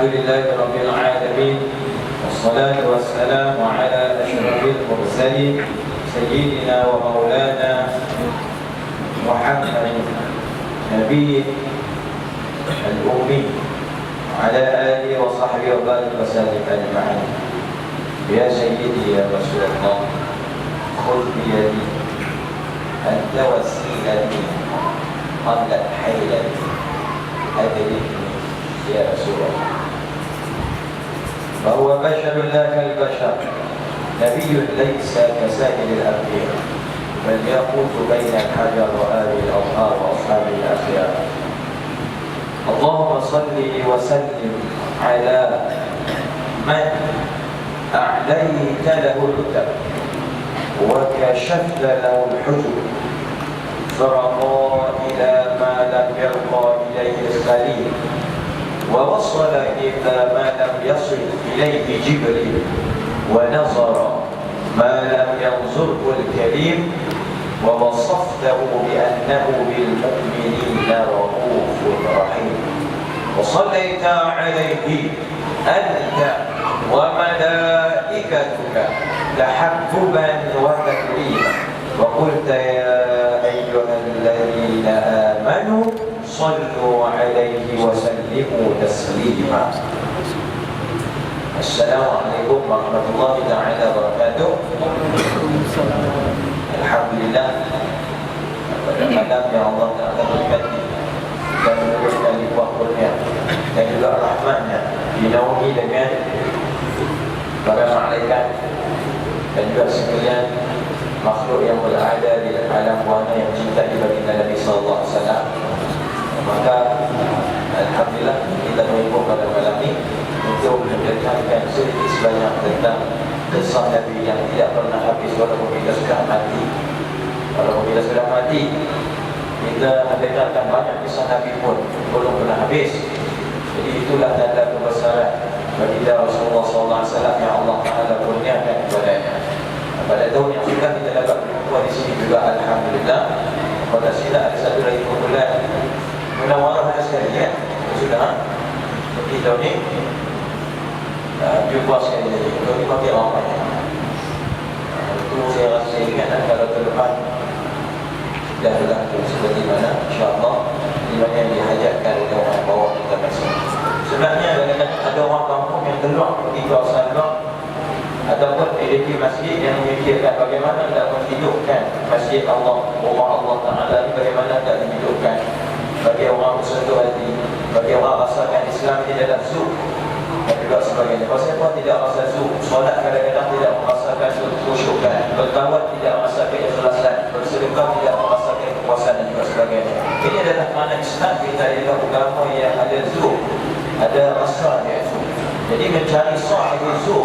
لله رب العالمين والصلاة والسلام على أشرف المرسلين سيدنا ومولانا محمد نبي الأمي وعلى آله وصحبه وبارك وسلم أجمعين. يا سيدي يا رسول الله خذ بيدي أنت وسيلتي قبل حيلتي أدركني يا رسول الله. فهو بشر لا كالبشر، نبي ليس كسائر الأنبياء، بل يقود بين الحجر وآل الأطهار وأصحاب الأخيار. اللهم صل وسلم على من أعليت له الرتب وكشفت له الحجب فرقى إلى ما لم يرقى إليه الخليل ووصل إلى ما لم يصل إليه جبريل ونظر ما لم ينظره الكريم ووصفته بأنه بالمؤمنين رؤوف رحيم. وصليت عليه أنت وملائكتك تحببا وتكريما وقلت يا أيها الذين آمنوا صلوا عليه وسلموا تسليما. السلام عليكم ورحمة الله تعالى وبركاته. Alhamdulillah, pada malam yang Allah Ta'ala berkati dan meneruskan limpah kurnia dan juga rahmatnya dinaungi dengan para malaikat dan juga sekalian makhluk yang berada di alam warna yang cinta di baginda Nabi sallallahu alaihi wasallam. Maka alhamdulillah kita berhimpun pada malam ini untuk menceritakan sedikit sebanyak tentang kisah Nabi yang tidak pernah habis walaupun kita sudah mati. Walaupun kita sudah mati, kita menceritakan banyak kisah Nabi pun belum pernah habis. Jadi itulah tanda kebesaran baginda Rasulullah sallallahu alaihi wasallam yang Allah Taala kurniakan kepadanya. Pada tahun yang sudah kita dapat berkumpul di sini juga alhamdulillah. Pada sini ada satu lagi kumpulan Munawarah ada sekali ya. Sudah. Jadi tahun ini jumpa sekali lagi. Tahun ini pakai ramai. Itu saya rasa ingat kalau ke depan dah berlaku seperti mana insya-Allah di mana yang dihajatkan oleh orang bawa kita masuk. Sebenarnya ada orang kampung yang keluar pergi ke kawasan luar ataupun PDK masjid yang memikirkan bagaimana nak menghidupkan masjid Allah, rumah Allah Ta'ala ini bagaimana nak dihidupkan bagi orang bersentuh hati, bagi orang rasakan Islam ini dalam zuh dan juga sebagainya. Kalau siapa tidak rasa zuh, solat kadang-kadang tidak merasakan khusyukan, bertawad tidak merasakan ikhlasan, bersedekah tidak merasakan kepuasan dan juga sebagainya. Ini adalah makna Islam kita adalah agama yang ada zuh, ada rasa dia. Jadi mencari sahib zuh,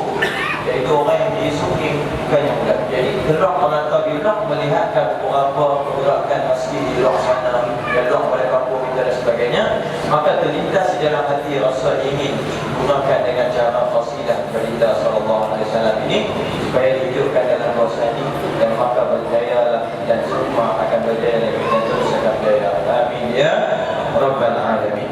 iaitu orang yang disuki bukan yang mudah. Jadi gerak menata bilang melihatkan beberapa pergerakan masjid di luar sana, di luar pada kampung kita dan sebagainya, maka terlintas di dalam hati rasa ingin gunakan dengan cara fasilah baginda sallallahu alaihi wasallam ini supaya dihidupkan dalam kawasan ini dan maka berjayalah dan semua akan berjaya dan terus akan berjaya. Amin ya rabbal alamin.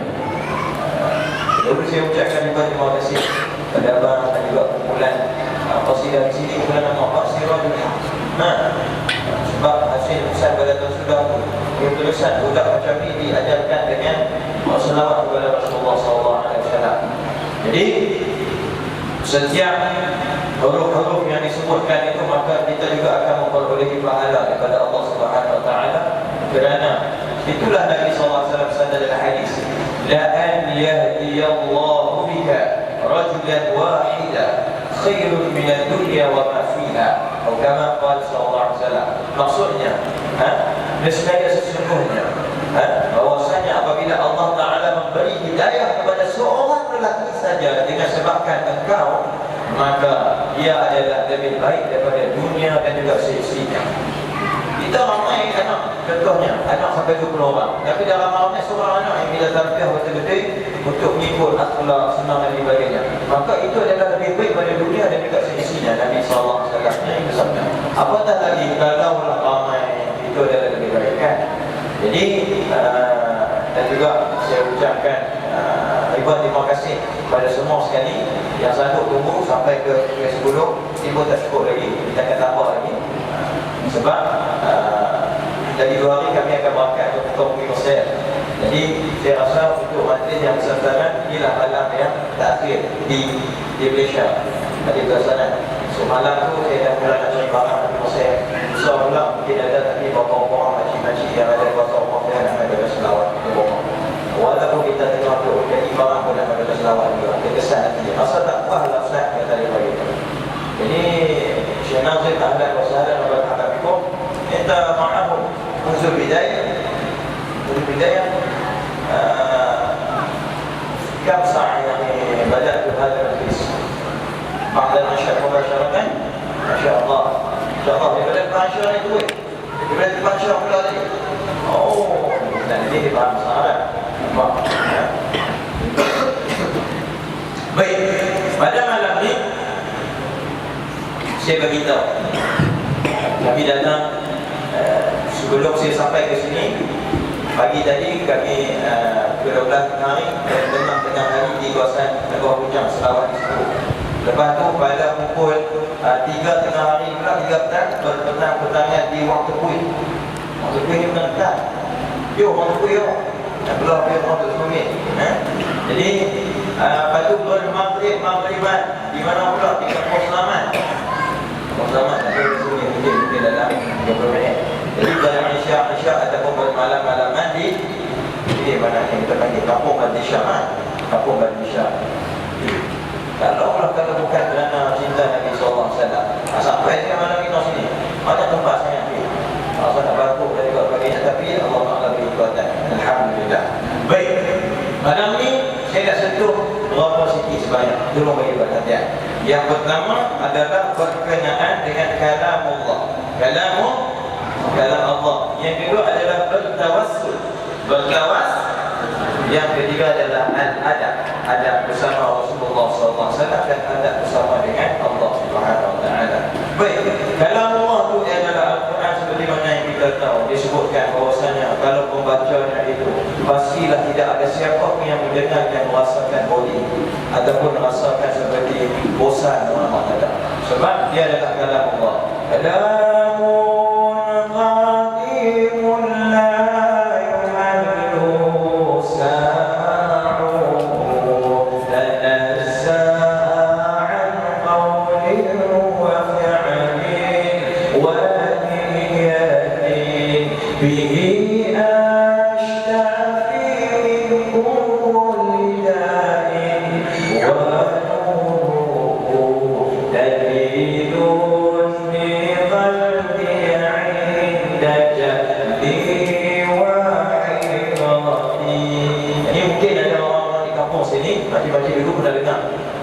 Lalu saya ucapkan juga terima kasih kepada abang dan juga kumpulan qasidah di sini kumpulan nama Qasirul Haq. Sebab hasil tulisan pada tahun sudah tulisan budak macam ini diajarkan dengan selawat kepada Rasulullah sallallahu alaihi wasallam. Jadi setiap huruf-huruf yang disebutkan itu maka kita juga akan memperolehi pahala daripada Allah Subhanahu wa taala kerana itulah Nabi sallallahu alaihi wasallam bersabda dalam hadis, la an yahdiyallahu bika rajulan wahida khairun min ad-dunya wa ma fiha. Atau kama qala sallallahu alaihi wasallam. Maksudnya, nescaya sesungguhnya bahwasanya apabila Allah Taala memberi hidayah kepada seorang lelaki saja dengan sebabkan engkau, maka dia adalah lebih baik daripada dunia dan juga seisinya. Kita ramai anak, contohnya anak sampai 20 orang, tapi dalam ramai seorang anak yang bila tarbiyah betul-betul untuk mengikut akhlak, senang dan sebagainya, maka itu adalah lebih baik pada dunia dan juga seisinya. Nabi sallallahu alaihi wasallam yang bersabda. Apatah lagi kalau ramai itu adalah lebih baik kan? Jadi dan juga saya ucapkan Ribuan terima kasih kepada semua sekali yang sanggup tunggu sampai ke 10. Tiba tak cukup lagi, kita akan tambah lagi. Sebab dari 2 hari kami akan berangkat untuk Tunggu Mesir. Jadi saya rasa untuk majlis yang besar-besaran, inilah malam yang terakhir di Malaysia, di belah sana. So malam tu saya dah mula nak cari barang di Mesir. So pula mungkin ada tadi bapak-bapak makcik-makcik yang ada kuasa rumah yang nak ada selawat di rumah. Walaupun kita tengok tu, jadi barang pun nak ada selawat juga. Dia kesan nanti. Masa tak puas lah Ustaz kata dia bagi. Jadi Syekh Nazir ahlan wa sahlan wa marhaban bikum. Minta maaf untuk bidayah. Untuk bidayah كم ساعة يعني بدأت هذا المجلس بعد العشاء مباشرة ما شاء الله إن شاء الله بدأت العشاء itu بدأت العشاء pula tadi. Oh, dan ini bahan sahabat. Baik, pada malam ini saya beritahu kami datang sebelum saya sampai ke sini. Pagi tadi kami ke-12 hari dan tengah hari di kawasan Negara Bujang, Sarawak di situ. Lepas tu pada pukul 3 tengah hari pula, 3 petang, petang-petangan di Wang Tepui. Wang Tepui ni bukan petang. Yo, Wang Tepui yo. Belah dia Wang Tepui. Jadi lepas tu maghriban di mana pula di Kampung Selamat. Kampung Selamat ada di sini mungkin dalam 30 minit. Jadi pada Isyak ataupun malam-malaman di mana yang kita panggil Kampung Badi Syah. Kampung Badi Syah. Kalau bukan kerana cinta Nabi SAW, sampai ke malam kita sini, mana tempat saya pergi? Saya nak bantu dari sebagainya, tapi Allah Ta'ala beri kekuatan. Alhamdulillah. Baik, malam ni saya nak sentuh beberapa sikit sebanyak. Tolong bagi perhatian. Yang pertama adalah berkenaan dengan kalam Allah. Kalam Allah. Yang kedua adalah bertawassul. Yang ketiga adalah adab bersama Rasulullah SAW dan adab bersama dengan Allah Subhanahu Wa Taala. Baik, kalam Allah itu adalah Al-Quran seperti mana yang kita tahu. Disebutkan bahawasanya kalau pembacanya itu pastilah tidak ada siapa pun yang mendengar dan merasakan boleh ataupun merasakan seperti bosan orang kata. Sebab dia adalah kalam Allah.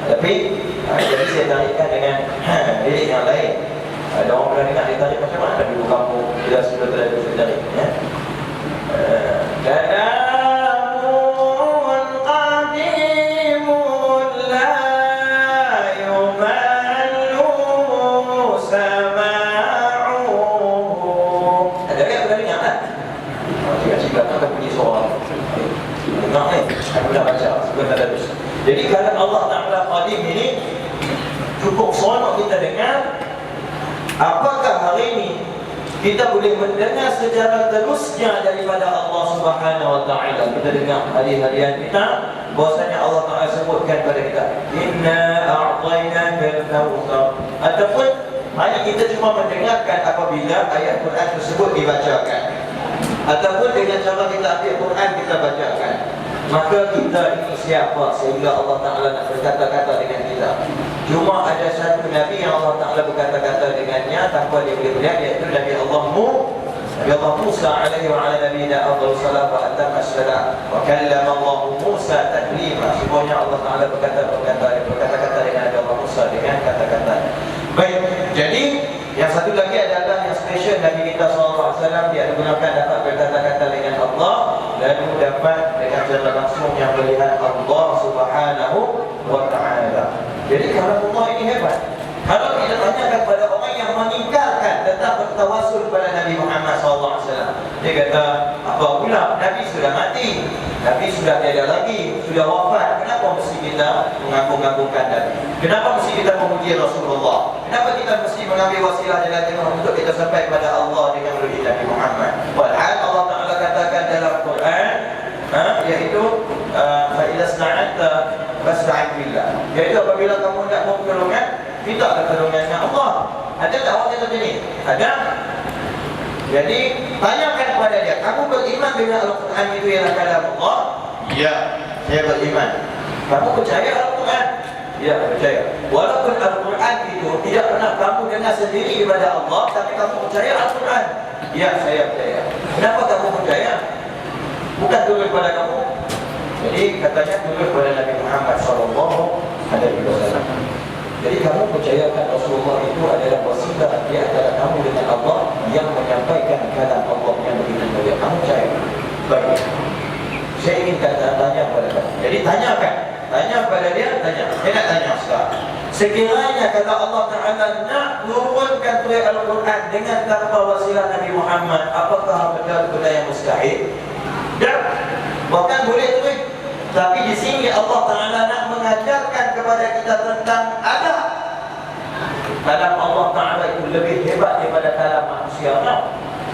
Tapi jadi saya tarikkan dengan lirik yang lain. Ada orang pernah dengar dia tarik macam mana dulu kampung bila sudah terlalu tarik ya. Kalamun qadimun la yumallu sama'u. Ada yang pernah dengar tak? Cik-cik belakang kan bunyi suara. Dengar ni, aku dah baca sebentar dah terus. Jadi kalau Allah Ta'ala Qadim ini cukup seronok kita dengar. Apakah hari ini kita boleh mendengar secara terusnya daripada Allah Subhanahu Wa Ta'ala? Kita dengar hari-harian kita bahwasanya Allah Ta'ala sebutkan kepada kita, Inna a'tainaka al-kautsar. Ataupun hanya kita cuma mendengarkan apabila ayat Quran tersebut dibacakan, ataupun dengan cara kita ambil Quran kita bacakan. Maka kita ini siapa sehingga Allah Ta'ala nak berkata-kata dengan kita? Cuma ada satu Nabi yang Allah Ta'ala berkata-kata dengannya tanpa dia boleh melihat, iaitu Nabi Allah Musa alaihi wa ala nabiyina afdhalus salam wa atammas salam. Wa kallama Allah Musa taklima. Semuanya Allah Ta'ala berkata-kata dengan Nabi Allah Musa dengan kata-kata. Baik, jadi yang satu lagi adalah yang special Nabi kita SAW, dia gunakan dapat berkata-kata dengan Allah dan dapat dengan cara langsung yang melihat Allah Subhanahu Wa Ta'ala. Jadi kalau Allah ini hebat. Kalau kita tanyakan kepada orang yang meninggalkan tentang bertawasul kepada Nabi Muhammad SAW. Dia kata, apa pula? Nabi sudah mati, Nabi sudah tiada lagi, sudah wafat. Kenapa mesti kita mengagung-agungkan Nabi? Kenapa mesti kita memuji Rasulullah? Kenapa kita mesti mengambil wasilah dengan untuk kita sampai kepada Allah dengan melalui Nabi Muhammad? Padahal Allah Ta'ala katakan dalam Quran, yaitu fa'idha sna'atta fas'a'in billah, yaitu apabila kamu nak mau pertolongan, minta pertolongan dengan Allah. Ada tak orang kata ni? Ada. Jadi tanyakan kepada dia, kamu beriman dengan Al-Quran itu ialah kalam Allah? Ya, saya beriman. Kamu percaya Al-Quran? Ya, percaya. Walaupun Al-Quran itu tidak pernah kamu dengar sendiri daripada Allah, tapi kamu percaya Al-Quran? Ya, saya percaya. Kenapa kamu percaya? Bukan turun kepada kamu. Jadi katanya turun kepada Nabi Muhammad SAW. Jadi kamu percayakan Rasulullah itu adalah wasilah di antara kamu dengan Allah yang menyampaikan kalam Allah yang begitu mulia. Kamu percaya? Baik. Saya ingin tanya kepada kamu. Jadi tanyakan. Tanya kepada dia, tanya. Saya nak tanya sekarang. Sekiranya kata Allah Ta'ala nak turunkan turun Al-Quran dengan tanpa wasilah Nabi Muhammad, apakah benda yang mustahil? Dan bahkan boleh turun. Tapi di sini Allah Ta'ala nak mengajarkan kepada kita tentang adab. Kalam Allah Ta'ala itu lebih hebat daripada kalam manusia.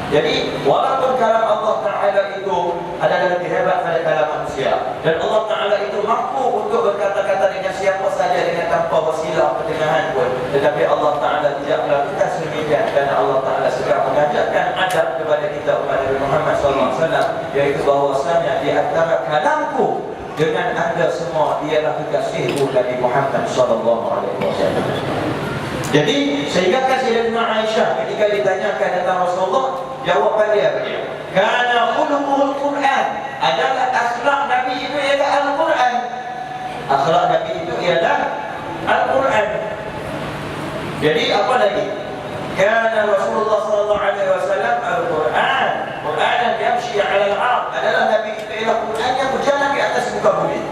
Jadi walaupun kalam Allah Ta'ala itu adalah lebih hebat daripada kalam manusia, dan Allah Ta'ala itu mampu untuk berkata-kata dengan siapa saja dengan tanpa wasilah pertengahan pun, tetapi Allah Ta'ala tidak melakukan sedemikian, dan Allah Ta'ala segera mengajarkan adab kepada kita umat Nabi Muhammad SAW, yaitu bahawasanya di antara kalamku dengan anda semua ialah kekasihku Nabi Muhammad SAW. Jadi sehingga Sayyidatina Aisyah ketika ditanyakan tentang Rasulullah, jawapan dia apa dia? Kana khuluquhul Quran, adalah akhlak Nabi itu ialah Al-Quran. Akhlak Nabi itu ialah Al-Quran. Jadi apa lagi? Kana Rasulullah SAW Al-Quran, Quran yang yamshi 'ala al-'ard, adalah Nabi itu ialah Quran yang berjalan di atas muka bumi.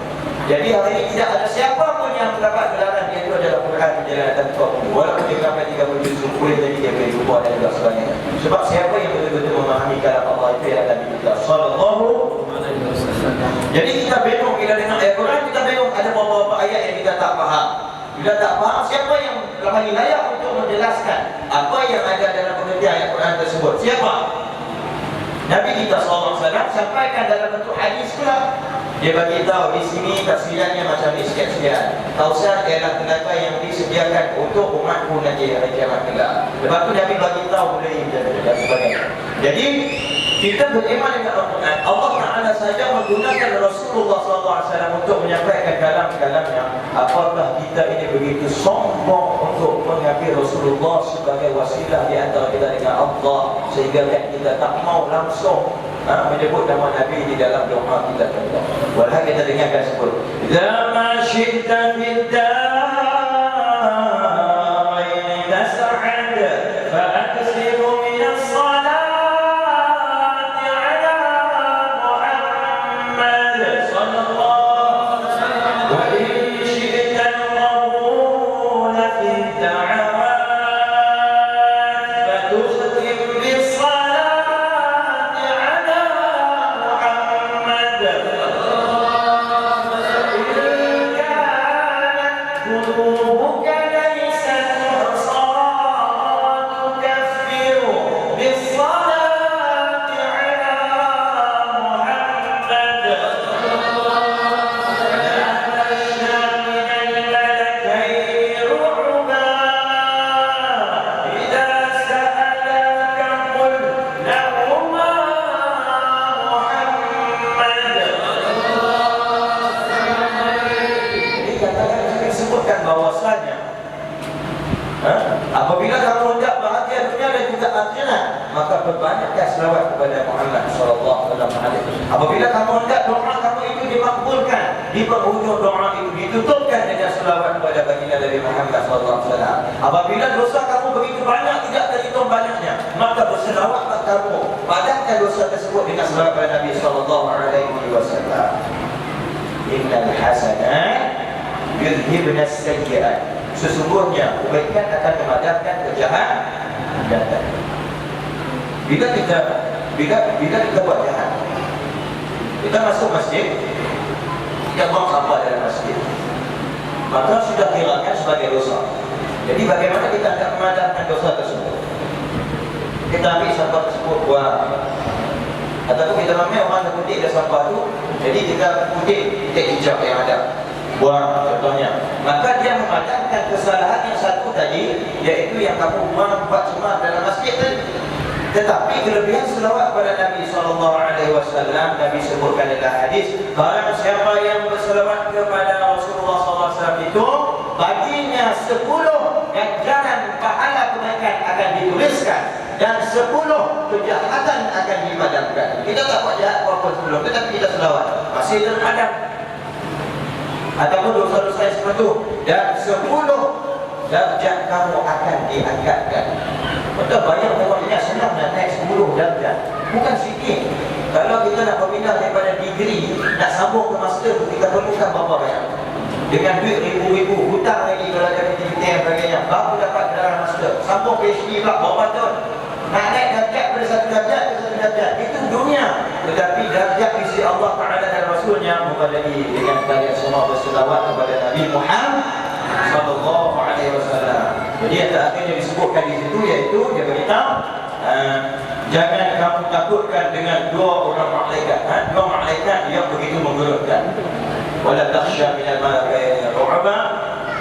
Jadi hari ini tidak ada siapa pun yang mendapat gelaran dia itu adalah Quran berjalan di atas muka bumi. Walaupun dia sampai 30 juz, boleh jadi dia boleh ubah dan juga sebagainya. Sebab siapa yang betul-betul memahami kalam Allah itu ialah Nabi kita sallallahu alaihi wasallam. Jadi kita bingung bila dengar ayat Quran, kita bingung ada beberapa ayat yang kita tak faham. Bila tak faham, siapa yang lebih layak untuk menjelaskan apa yang ada dalam pengertian ayat Quran tersebut? Siapa? Nabi kita SAW sampaikan dalam bentuk hadis pula. Dia bagi tahu di sini tafsirannya macam ni sekian-sekian. Kausar ialah tenaga yang disediakan untuk umatku nanti hari kiamat kelak. Lepas tu Nabi bagi tahu mulai dan sebagainya. Jadi kita beriman dengan Al-Quran. Allah Ta'ala saja menggunakan Rasulullah SAW untuk menyampaikan kalam-kalamnya. Apakah kita ini begitu sombong untuk mengambil Rasulullah sebagai wasilah di antara kita dengan Allah, sehingga kita tak mau langsung menyebut nama Nabi di dalam doa kita. Walau kita dengarkan sebut Zama syidda biddain tas'ad fa'aksiru minas salati ala Muhammad sallallahu alaihi wasallam wa in syi'ta al-qabula fid da'awat fatukhtim bis apabila kamu hendak bahagia dunia dan juga akhirat, maka perbanyaklah selawat kepada Muhammad sallallahu alaihi wasallam. Apabila kamu hendak doa kamu itu dimakbulkan, di penghujung doa itu ditutupkan dengan selawat kepada baginda Nabi Muhammad sallallahu alaihi wasallam. Apabila dosa kamu begitu banyak tidak terhitung banyaknya, maka berselawatlah kamu padatkan dosa tersebut dengan selawat kepada Nabi sallallahu alaihi wasallam. Innal hasanat yudhibna as-sayyi'at, sesungguhnya kebaikan akan memadamkan kejahatan. Bila kita buat jahat, kita masuk masjid, kita buang sampah dalam masjid, maka sudah dihilangkan sebagai dosa. Jadi bagaimana kita tidak memandangkan dosa tersebut? Kita ambil sampah tersebut buang, ataupun kita ramai orang yang kutip dari sampah itu, jadi kita kutip hijab yang ada, buang contohnya. Maka dia memandangkan kesalahan yang satu tadi, yaitu yang kamu buang empat cemar dalam masjid tadi. Tetapi kelebihan selawat kepada Nabi SAW, Nabi sebutkan dalam hadis, barang siapa yang berselawat kepada Rasulullah SAW itu, baginya 10 ganjaran pahala kebaikan akan dituliskan, dan 10 kejahatan akan dipadamkan. Kita tak buat jahat apa-apa sebelum, tetapi kita selawat, masih terpadam. Ataupun dosa-dosa yang seperti itu, dan 10 darjat kamu akan diangkatkan. Betul, banyak orang senang nak naik 10 darjat, bukan sikit. Kalau kita nak berpindah daripada degree, nak sambung ke master, kita perlukan berapa banyak? Dengan duit ribu-ribu, hutang lagi kalau ada aktiviti yang sebagainya, baru dapat gelar master. Sambung PhD pula berapa tahun? Nak naik darjat dari satu darjat ke satu darjat, itu dunia. Tetapi darjat isi Allah Ta'ala dan Rasulnya membadai dengan kalian semua berselawat kepada Nabi Muhammad sallallahu alaihi wasallam. Jadi yang terakhirnya disebutkan di situ, iaitu dia beritahu, jangan kamu takutkan dengan dua orang malaikat, dua malaikat yang begitu menggerunkan. Wala takhsha min al-malaikati ru'ba.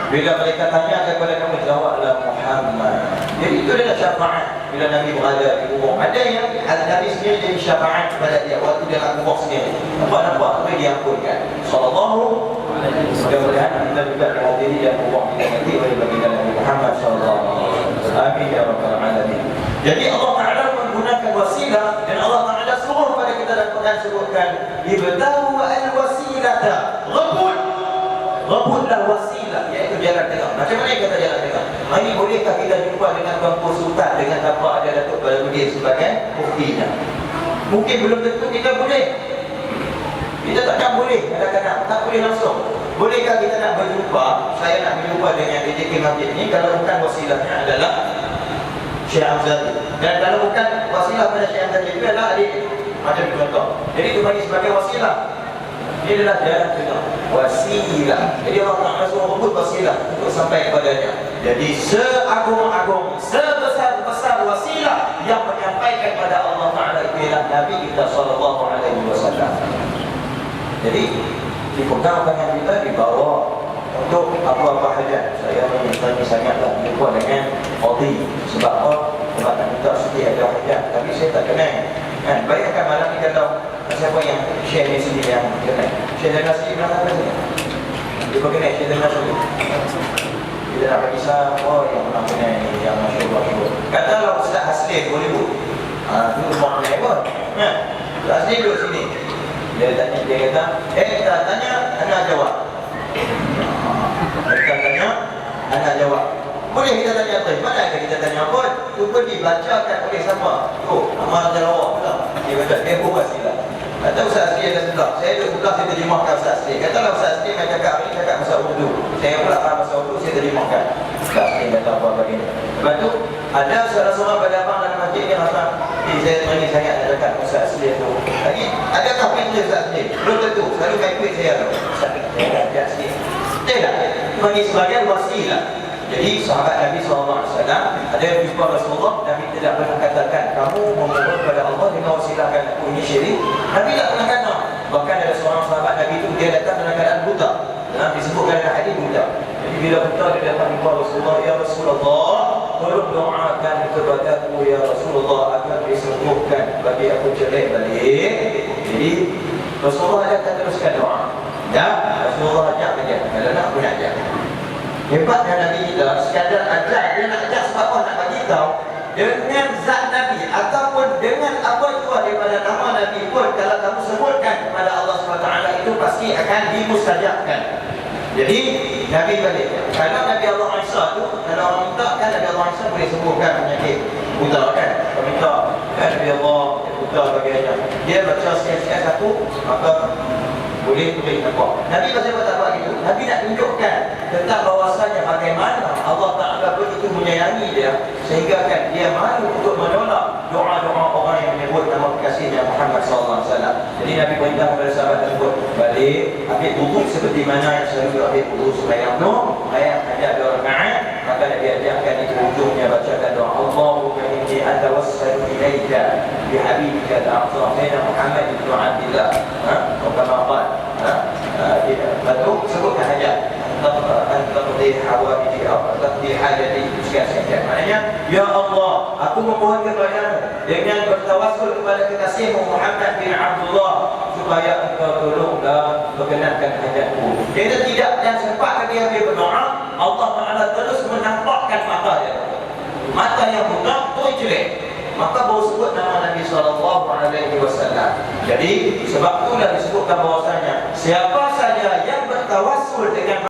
Bila mereka tanya kepada kamu, jawablah Muhammad. Jadi itu adalah syafaat bila Nabi berada di kubur. Ada yang Nabi sendiri jadi syafaat kepada dia waktu dia nak kubur sendiri. Nampak-nampak tapi diampunkan. Sallallahu alaihi wasallam. Mudah-mudahan kita juga dihadiri dan kubur kita nanti oleh baginda Nabi Muhammad sallallahu alaihi wasallam. Amin ya rabbal alamin. Jadi Allah Taala menggunakan wasilah, dan Allah Taala suruh pada kita dalam Quran sebutkan, ibtahu al-wasilata. Rebutlah wasilah, iaitu jalan tengah. Macam mana kata jalan tengah? Ini bolehkah kita jumpa dengan Tuan Sultan dengan tanpa ada Datuk Baludin sebagai muftinya? Mungkin belum tentu kita boleh. Kita takkan boleh kadang-kadang, tak boleh langsung. Bolehkah kita nak berjumpa, saya nak berjumpa dengan DJK Masjid ni, kalau bukan wasilahnya adalah Syekh Hamzah. Dan kalau bukan wasilah pada Syekh Hamzah itu adalah adik, macam contoh. Jadi itu bagi sebagai wasilah. Ini adalah jalan tengah, wasilah. Jadi Allah Ta'ala suruh rebut wasilah untuk sampai kepadanya. Jadi seagung-agung, sebesar-besar wasilah yang menyampaikan pada Allah Ta'ala itu ialah Nabi kita sallallahu alaihi wasallam. Jadi dipegang tangan kita, dibawa untuk apa-apa hajat. Saya menyintai sangatlah jumpa dengan Qadhi. Sebab apa? Sebab nak minta sikit ada hajat, tapi saya tak kenal. Bayangkan malam ni kata siapa yang share di sini yang kenal. Share dengan sini berapa sini? Dia berkenal share dengan sini. Kita nak bagi siapa yang pernah kenal ni, yang masyhur-masyhur. Katalah Ustaz Haslim boleh bu. Itu rumah ni pun. Ustaz Haslim duduk sini. Dia tanya, dia kata, tak tanya, anak jawab. Kita tanya, anak jawab. Boleh kita tanya apa? Mana ada kita tanya apa? Cuba dibacakan oleh siapa? Amal Jarawak pula. Dia kata, dia buat sila. Kata Ustaz Asli ada sebelah. Saya duduk sebelah, saya terjemahkan Ustaz Asli. Katalah Ustaz Asli yang cakap ni, cakap masa Urdu. Saya pula faham masa Urdu, saya terjemahkan. Ustaz Asli kata apa begini. Lepas tu, ada seorang-seorang pada abang dalam masjid ni rasa, saya teringin sangat nak cakap Ustaz Asli tu. Lagi, adakah pintu Ustaz Asli? Belum tentu. Selalu main kuih saya tu. Ustaz Asli. Tidak. Bagi sebagian wasilah. Jadi sahabat Nabi SAW ada yang jumpa Rasulullah, Nabi tidak pernah katakan kamu memohon kepada Allah dengan wasilahkan aku ini syirik. Nabi tak pernah kata. Bahkan ada seorang sahabat Nabi itu dia datang dalam keadaan buta. Disebutkan dalam hadis buta. Jadi bila buta dia datang jumpa Rasulullah, ya Rasulullah, tolong doakan kepadaku ya Rasulullah agar disembuhkan bagi aku jelek balik. Jadi Rasulullah akan teruskan doa. Dan Rasulullah ajak saja. Kalau nak aku nak ajak. Hebatnya Nabi kita, sekadar ajak, dia nak ajak sebab apa? Nak bagi tahu dengan zat Nabi ataupun dengan apa jua daripada nama Nabi pun, kalau kamu sebutkan kepada Allah SWT itu pasti akan dimustajabkan. Jadi Nabi balik. Kalau Nabi Allah Isa tu, kalau orang minta kan Nabi Allah Isa boleh sembuhkan penyakit buta kan? Kalau minta kan Nabi Allah buta bagiannya, dia baca sikit-sikit satu, maka boleh nampak. Nabi pasal apa tak buat itu? Nabi nak tunjukkan tentang bahawasanya bagaimana Allah Ta'ala begitu menyayangi dia, sehingga kan dia malu untuk menolak doa-doa orang yang menyebut nama kekasihnya Muhammad sallallahu alaihi wasallam. Jadi Nabi perintah kepada sahabat tersebut, balik ambil wuduk seperti mana yang selalu ambil wuduk sembahyang Nur, ayat hanya 2 rakaat, maka Nabi ajarkan di ujungnya bacakan doa Allahumma inni atawassalu ilaika bi habibika al-a'zam sayyidina Muhammad ibn Abdillah. Kama qala, lalu sebutkan hajat taqdi hawaiji taqdi hajati sekian-sekian. Maknanya, ya Allah, aku memohon kepadamu dengan bertawassul kepada kekasihmu Muhammad bin Abdullah supaya engkau tolong dan berkenankan hajatku. Dia tidak dan sempat dia berdoa, Allah Taala terus menampakkan mata dia. Mata yang buta tu jelek. Maka baru sebut nama Nabi sallallahu alaihi wasallam. Jadi sebab itulah disebutkan bahwasanya siapa saja yang bertawassul dengan